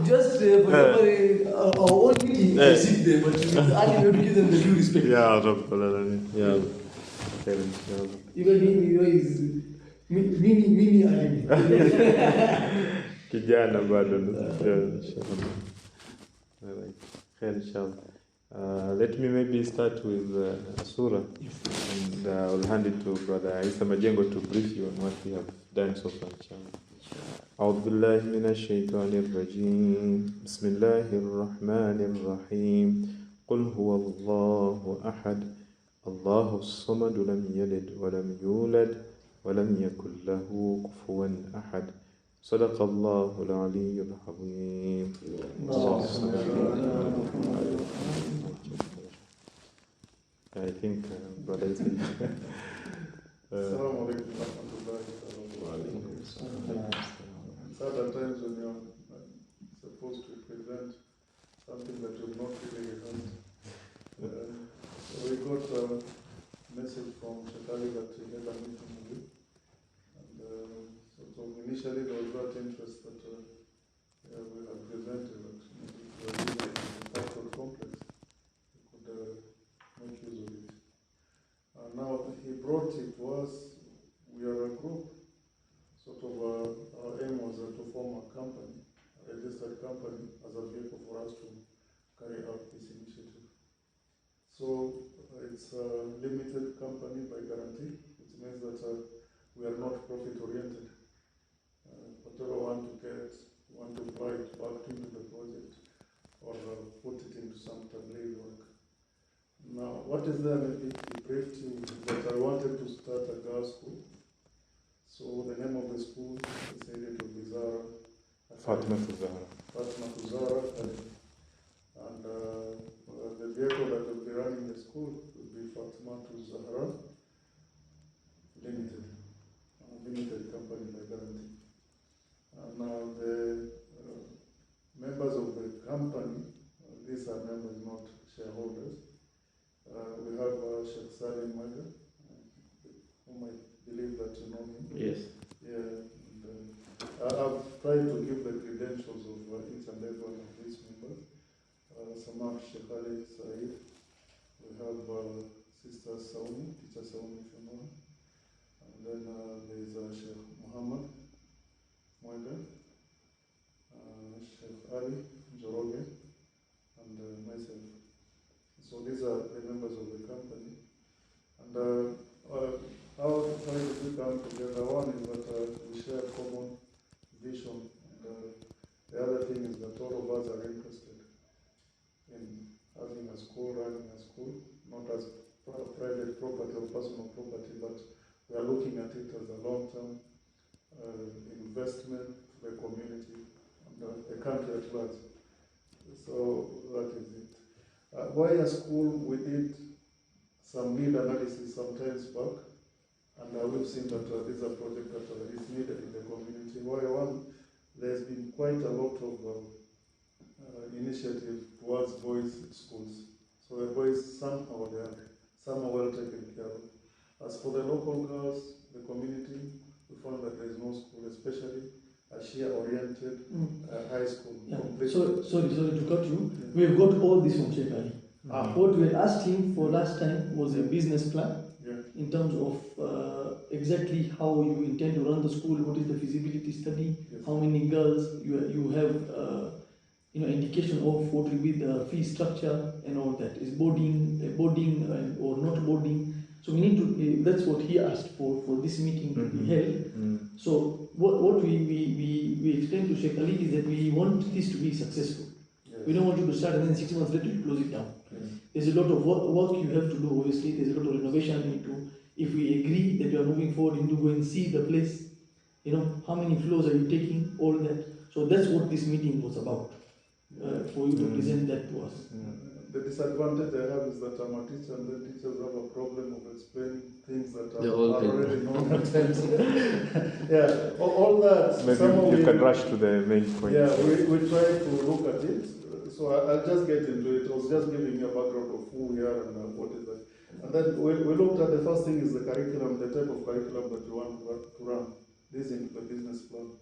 just for our own meeting, I sit there, but you have to give them the due respect. Ya Rabb العالمين يا رب خير إن شاء الله. Even he is mini alim. kijana bado inshallah. Khair inshallah. Let me maybe start with surah, and I'll hand it to Brother Isa Majengo to brief you on what we have done so far inshallah. أعوذ بالله من الشيطان الرجيم بسم الله الرحمن الرحيم قل هو الله أحد الله الصمد لم يلد ولم يولد ولم يكن له كفوا أحد صدق الله العلي العظيم. I think Brother Isa. Assalamu alaikum wa rahmatullahi. Certain times when you're supposed to present something that you've not really heard. So we got a message from Sheikh that he had a meeting with you. And so initially there was that interest that we had presented that if we were using the factual complex, we could make use of it. Now he brought it to us, we are a group. Sort of our aim was to form a company, a registered company, as a vehicle for us to carry out this initiative. So it's a limited company by guarantee, which means that we are not profit oriented. Whatever want to get, want to apply it back into the project or put it into some tablet work. Now, what is there maybe briefed you that I wanted to start a girls' school. So the name of the school is said it will be Zahra. Fatima Zahra. Fatima Zahra. And the vehicle that will be running the school will be Fatima Zahra Limited. Limited company by guarantee. And now the members of the company, these are members, not shareholders. We have Sheikh Salim Maga, whom I believe that you know him. Yes. Yeah. And, I've tried to give the credentials of each and every one of these members. Samah Sheikh Ali Saeed. We have Sister Sauni, Teacher Sauni, if you know her. And then there's Sheikh Muhammad Mwega, Sheikh Ali Joroge, and myself. So these are the members of the company. And how did we come together? One is that we share a common vision. And the other thing is that all of us are interested in having a school, running a school, not as private property or personal property, but we are looking at it as a long-term investment for the community and the country at large. So that is it. Why a school? We did some need analysis some times back, and we've seen that this is a project that is needed in the community. Why one? There's been quite a lot of initiative towards boys' schools. So the boys somehow they are somehow well taken care of. As for the local girls, the community, we found that there is no school, especially a Shia-oriented high school. Yeah. Sorry to cut you. Yeah. We have got all this from Sheikh Ali. What we had asked him for last time was a business plan in terms of exactly how you intend to run the school, what is the feasibility study, how many girls you have, indication of what will be the fee structure and all that. Is boarding or not boarding? So we need to. That's what he asked for this meeting to be held. So what we explained to Sheikh Ali is that we want this to be successful. Yes. We don't want you to start and then 6 months later you close it down. Yes. There's a lot of work you have to do. Obviously, there's a lot of renovation you need to. If we agree that you are moving forward, you need to go and see the place. How many floors are you taking? All that. So that's what this meeting was about. For you to present that to us. The disadvantage I have is that I'm a teacher, and the teachers have a problem of explaining things that are already known at times. Yeah, all that. Maybe you can rush to the main point. Yeah, we try to look at it. So I'll just get into it. I was just giving you a background of who we are and what is that. And then we looked at the first thing is the curriculum, the type of curriculum that you want to run. This is into the business plan.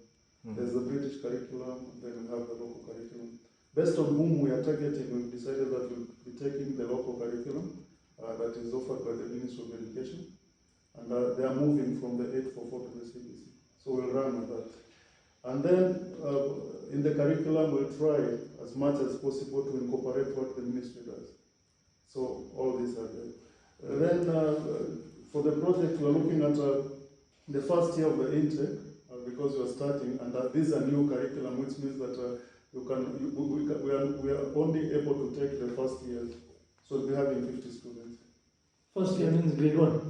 There's the British curriculum, and then we have the local curriculum. Based on whom we are targeting, we've decided that we'll be taking the local curriculum that is offered by the Ministry of Education, and they are moving from the 844 to the CBC. So we'll run with that. And then in the curriculum, we'll try as much as possible to incorporate what the ministry does. So all these are there. Then for the project, we're looking at the first year of the intake, because we're starting, and this is a new curriculum, which means that we are only able to take the first year. So we'll be having 50 students. First year means grade 1?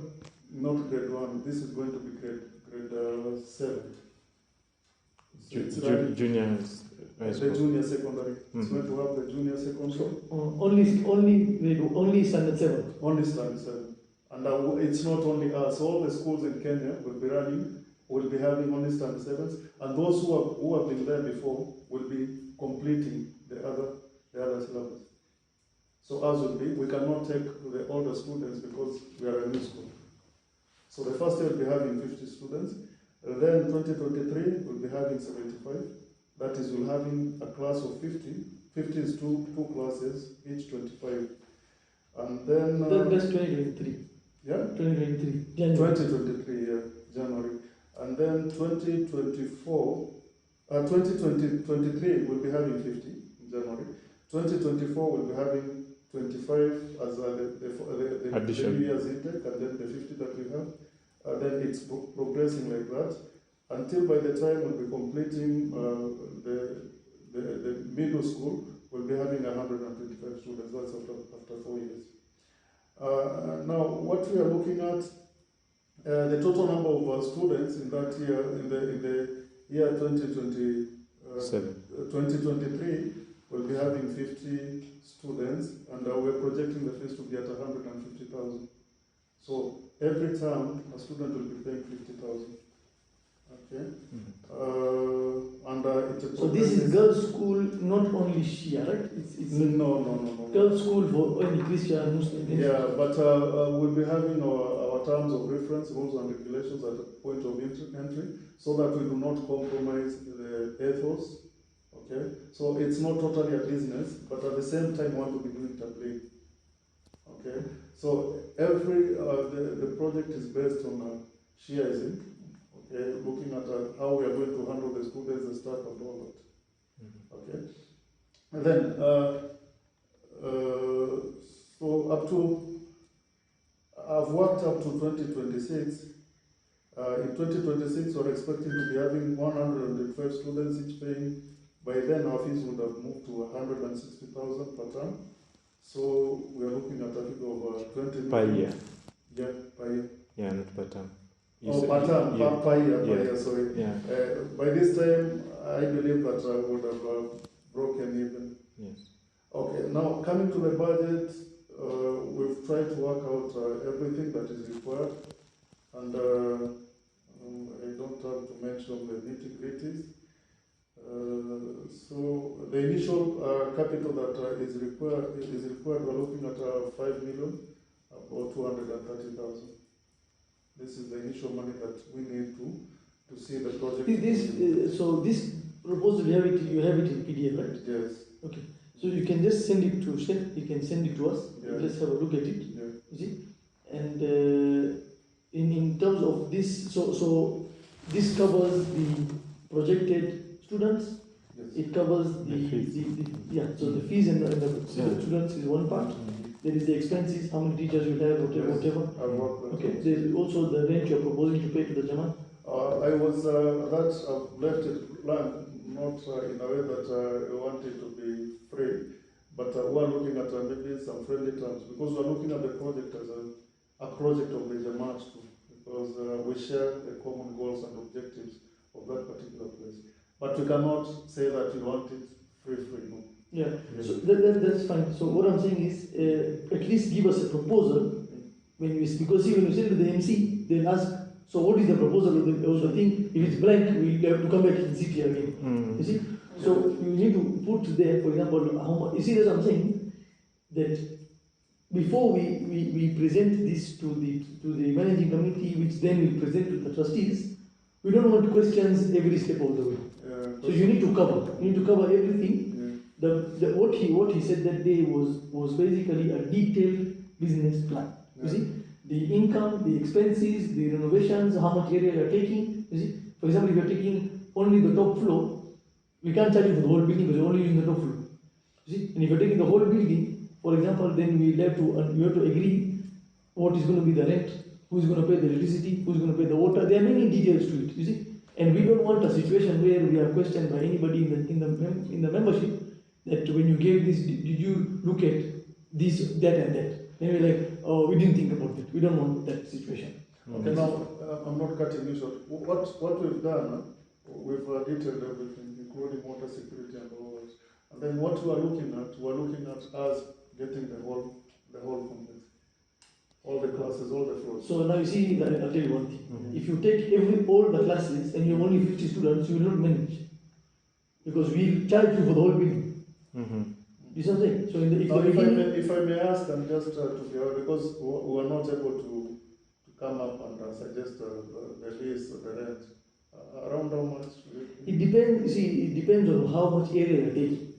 Not grade 1. This is going to be grade 7. Juniors. The junior secondary. It's going to have the junior secondary. Only standard 7? Only standard 7. And it's not only us. All the schools in Kenya will be having only standard 7s. And those who have been there before will be completing the other syllabus. So as will be, we cannot take the older students because we are a new school. So the first year will be having 50 students. Then 2023 we'll be having 75. That is, we'll having a class of 50. 50 is two classes, each 25. And then that's 2023. Yeah? 2023. January. 2023, yeah, January. And then 2024, 2023 we'll be having 50 in January. 2024 we'll be having 25 as the addition. 3 years intake, and then the 50 that we have. Then it's progressing like that until by the time we'll be completing the middle school, we'll be having 125 students. That's after 4 years. Now, what we are looking at, the total number of students in that year, in the year 2023, we'll be having 50 students, and we're projecting the fees to be at 150,000. So every term, a student will be paying 50,000. Okay. So this is girls' school, not only Shia, right? It's no. Girls' school for any Christian, Muslim. Yeah, but we'll be having our terms of reference, rules and regulations at the point of entry, so that we do not compromise the ethos. Okay, so it's not totally a business, but at the same time, we want to be doing tabligh. Okay, so the project is based on Shiaism. Okay, looking at how we are going to handle the students, the staff, and all that. Okay, and then so up to I've worked up to 2026. In 2026, we're expecting to be having 105 students each paying. By then, our fees would have moved to 160,000 per term. So we are looking at a figure of 20 per year. Yeah, per year. Yeah, not per term. Per term, yeah. per year, sorry. Yeah. By this time, I believe that I would have broken even. Yes. Okay, now coming to the budget, we've tried to work out everything that is required, and I don't have to mention the nitty-gritties. So the initial capital that is required, we're looking at 5 million, about 230,000. This is the initial money that we need to see the project. So this proposal, you have it in PDF, right? Yes. Okay. So you can just send it to Sheikh, you can send it to us, Yeah. let's have a look at it, Yeah. you see? And in terms of this, so this covers the projected students, Yes. it covers The fees. so the fees and the Yeah. students is one part, there is the expenses, how many teachers you have, whatever. I've worked that Okay, out. there is also the rent you're proposing to pay to the Jamaat. I've left it blank, not in a way that I want it to be free, but we're looking at maybe some friendly terms, because we're looking at the project as a project of the Jamaat too, because we share the common goals and objectives of that particular place. But we cannot say that we want it free, no. Yeah, so that's fine. So what I'm saying is, at least give us a proposal because see, when you send to the MC, they'll ask, so what is the proposal of the thing? If it's blank, we have to come back and sit here again. You see? So you need to put there, for example, how much. You see, that's what I'm saying, that before we present this to the managing committee, which then we present to the trustees, we don't want questions every step of the way. So you need to cover. You need to cover everything. Yeah. What he said that day was basically a detailed business plan. You see, the income, the expenses, the renovations, how much area you're taking. You see, for example, if you're taking only the top floor, we can't charge you for the whole building because you're only using the top floor. You see, and if you're taking the whole building, for example, then we have to agree what is going to be the rent, who's going to pay the electricity, who's going to pay the water. There are many details to it. You see, and we don't want a situation where we are questioned by anybody in the membership that when you gave this, did you look at this, that, and that? Then we're like, oh, we didn't think about it. We don't want that situation. Okay, now I'm not cutting you short. What we've done, we've detailed everything, including water security and all that. And then what we're looking at us getting the whole complex, all the classes, all the floors. So now you see, I'll tell you one thing. If you take all the classes and you have only 50 students, you will not manage. Because we'll charge you for the whole building. You see what I'm saying? So if I may ask them just to be aware, because we were not able to come up and suggest the lease, the rent, around how much? It depends. You see, it depends on how much area you're taking.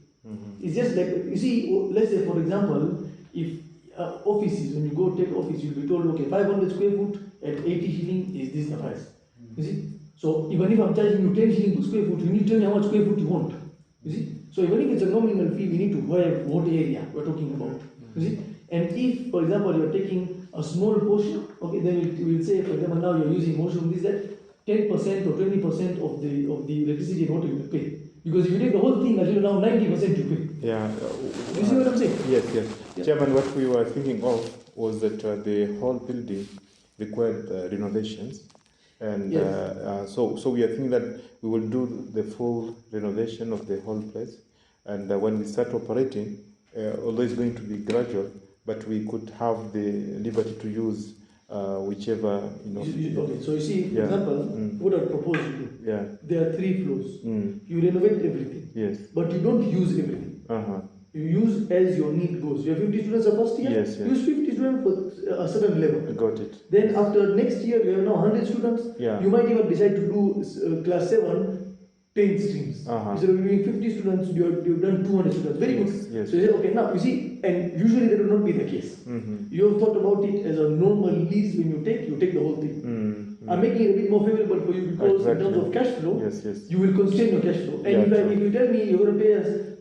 It's just like, you see, let's say for example, if offices, when you go take office, you'll be told, okay, 500 square foot at 80 shilling is this the price. You see? So even if I'm charging you 10 shilling per square foot, you need to tell me how much square foot you want. You see? So even if it's a nominal fee, we need to have what area we're talking about. You see? And if, for example, you're taking a small portion, okay, then we'll say, for example, now you're using washroom, this, that, 10% or 20% of the electricity and water you will pay. Because if you take the whole thing, until now 90% you pay. Yeah. You see what I'm saying? Yes, yes. Yeah. Chairman, what we were thinking of was that the whole building required renovations. And yes. So we are thinking that we will do the full renovation of the whole place. And when we start operating, although it's going to be gradual, but we could have the liberty to use whichever, Okay, so you see, for example, what I propose you do. Yeah. There are 3 floors. You renovate everything. Yes. But you don't use everything. You use as your need goes. You have 50 students the first year. Yes, yes. Use 50 students for a certain level. Got it. Then after next year, you have now 100 students. Yeah. You might even decide to do class 7. 10 streams. Instead of doing 50 students, you've done 200 students. Very good. Yes. So you say, okay, now you see, and usually that will not be the case. You have thought about it as a normal lease. When you take the whole thing. I'm making it a bit more favorable for you because in terms of cash flow, yes, yes. you will constrain your cash flow. And if you tell me you're going to pay us